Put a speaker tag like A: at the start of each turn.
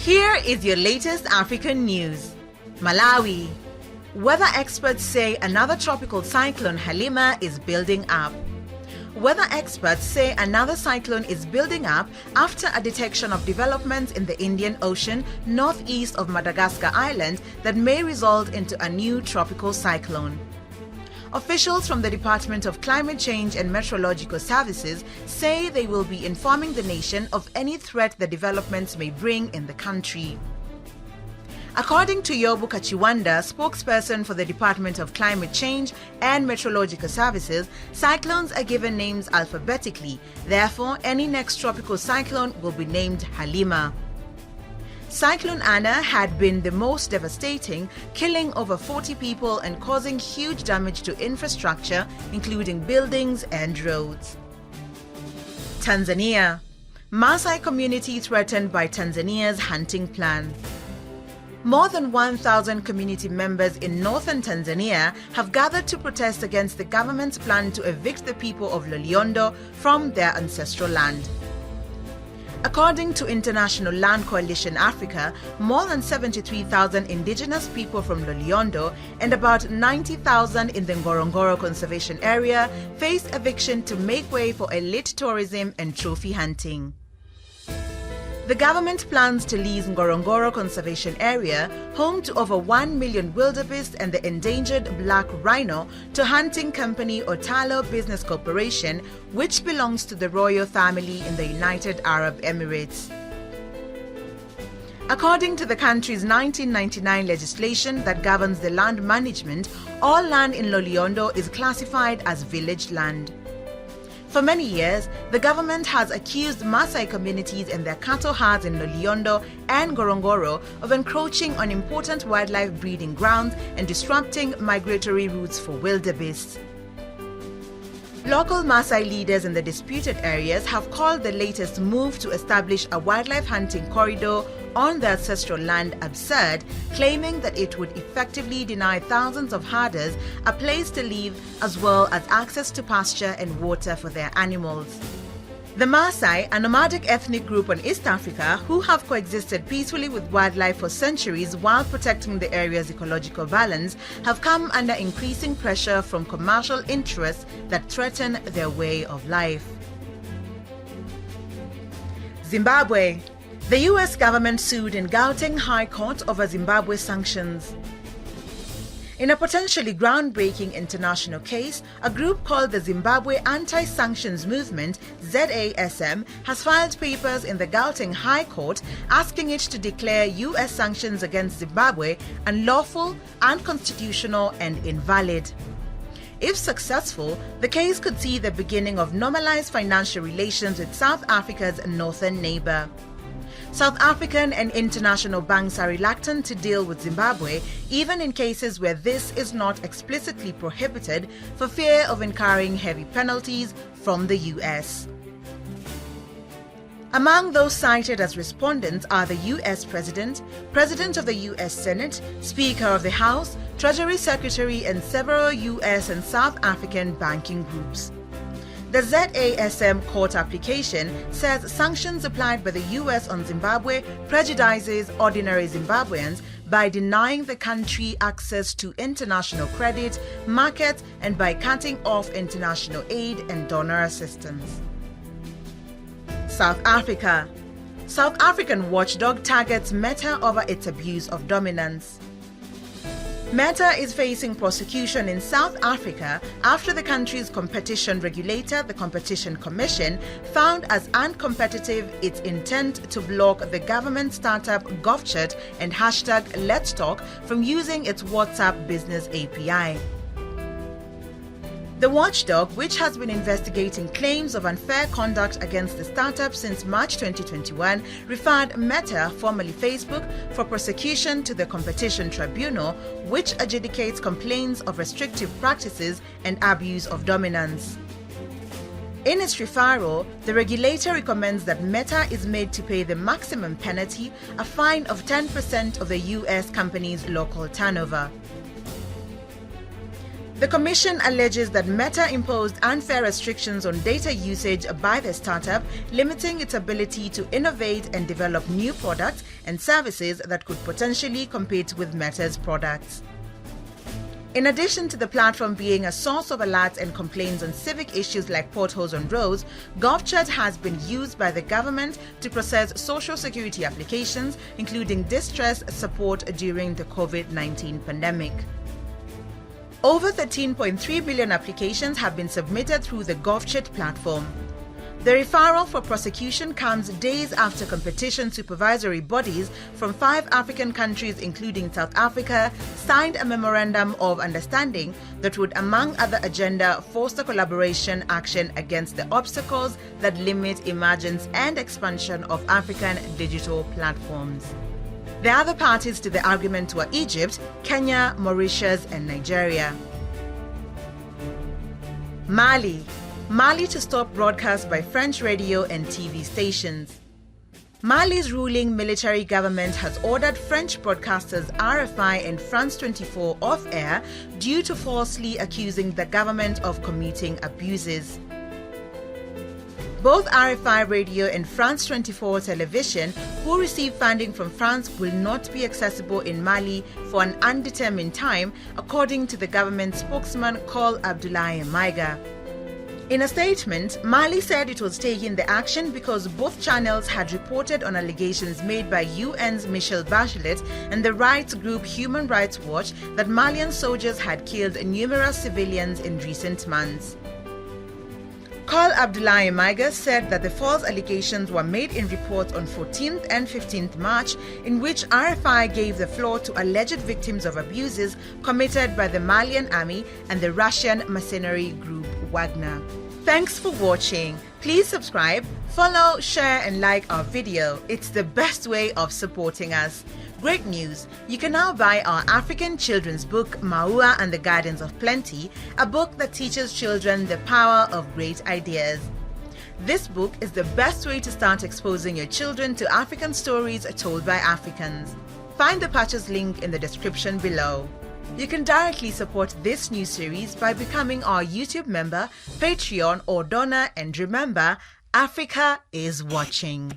A: Here is your latest African news. Malawi. Weather experts say another tropical cyclone, Halima, is building up. Weather experts say another cyclone is building up after a detection of developments in the Indian Ocean northeast of Madagascar Island that may result into a new tropical cyclone. Officials from the Department of Climate Change and Meteorological Services say they will be informing the nation of any threat the developments may bring in the country. According to Yobu Kachiwanda, spokesperson for the Department of Climate Change and Meteorological Services, cyclones are given names alphabetically. Therefore, any next tropical cyclone will be named Halima. Cyclone Anna had been the most devastating, killing over 40 people and causing huge damage to infrastructure, including buildings and roads. Tanzania. Maasai community threatened by Tanzania's hunting plan. More than 1,000 community members in northern Tanzania have gathered to protest against the government's plan to evict the people of Loliondo from their ancestral land. According to International Land Coalition Africa, more than 73,000 indigenous people from Loliondo and about 90,000 in the Ngorongoro Conservation Area face eviction to make way for elite tourism and trophy hunting. The government plans to lease Ngorongoro Conservation Area, home to over 1 million wildebeest and the endangered black rhino, to hunting company Otalo Business Corporation, which belongs to the royal family in the United Arab Emirates. According to the country's 1999 legislation that governs the land management, all land in Loliondo is classified as village land. For many years, the government has accused Maasai communities and their cattle herds in Loliondo and Ngorongoro of encroaching on important wildlife breeding grounds and disrupting migratory routes for wildebeest. Local Maasai leaders in the disputed areas have called the latest move to establish a wildlife hunting corridor on their ancestral land absurd, claiming that it would effectively deny thousands of herders a place to live as well as access to pasture and water for their animals. The Maasai, a nomadic ethnic group on East Africa who have coexisted peacefully with wildlife for centuries while protecting the area's ecological balance, have come under increasing pressure from commercial interests that threaten their way of life. Zimbabwe. The US government sued in Gauteng High Court over Zimbabwe sanctions. In a potentially groundbreaking international case, a group called the Zimbabwe Anti-Sanctions Movement, ZASM, has filed papers in the Gauteng High Court asking it to declare US sanctions against Zimbabwe unlawful, unconstitutional and invalid. If successful, the case could see the beginning of normalized financial relations with South Africa's northern neighbor. South African and international banks are reluctant to deal with Zimbabwe, even in cases where this is not explicitly prohibited, for fear of incurring heavy penalties from the US. Among those cited as respondents are the US President, President of the US Senate, Speaker of the House, Treasury Secretary, and several US and South African banking groups. The ZASM court application says sanctions applied by the US on Zimbabwe prejudices ordinary Zimbabweans by denying the country access to international credit, markets, and by cutting off international aid and donor assistance. South Africa. South African Watchdog targets Meta over its abuse of dominance. Meta is facing prosecution in South Africa after the country's competition regulator, the Competition Commission, found as uncompetitive its intent to block the government startup GovChat and #Let'sTalk from using its WhatsApp business API. The Watchdog, which has been investigating claims of unfair conduct against the startup since March 2021, referred Meta, formerly Facebook, for prosecution to the Competition Tribunal, which adjudicates complaints of restrictive practices and abuse of dominance. In its referral, the regulator recommends that Meta is made to pay the maximum penalty, a fine of 10% of the US company's local turnover. The Commission alleges that Meta imposed unfair restrictions on data usage by the startup, limiting its ability to innovate and develop new products and services that could potentially compete with Meta's products. In addition to the platform being a source of alerts and complaints on civic issues like potholes on roads, GovChat has been used by the government to process social security applications, including distress support during the COVID-19 pandemic. Over 13.3 billion applications have been submitted through the GovChat platform. The referral for prosecution comes days after competition supervisory bodies from 5 African countries, including South Africa, signed a memorandum of understanding that would, among other agenda, foster collaboration action against the obstacles that limit emergence and expansion of African digital platforms. The other parties to the argument were Egypt, Kenya, Mauritius, and Nigeria. Mali to stop broadcast by French radio and TV stations. Mali's ruling military government has ordered French broadcasters RFI and France 24 off air due to falsely accusing the government of committing abuses. Both RFI Radio and France 24 Television, who receive funding from France, will not be accessible in Mali for an undetermined time, according to the government spokesman Col Abdoulaye Maiga. In a statement, Mali said it was taking the action because both channels had reported on allegations made by UN's Michelle Bachelet and the rights group Human Rights Watch that Malian soldiers had killed numerous civilians in recent months. Col Abdoulaye Maiga said that the false allegations were made in reports on 14th and 15th March in which RFI gave the floor to alleged victims of abuses committed by the Malian army and the Russian mercenary group Wagner. Thanks for watching. Please subscribe, follow, share and like our video. It's the best way of supporting us. Great news! You can now buy our African children's book, Maua and the Gardens of Plenty, a book that teaches children the power of great ideas. This book is the best way to start exposing your children to African stories told by Africans. Find the purchase link in the description below. You can directly support this new series by becoming our YouTube member, Patreon or donor, and remember, Africa is watching.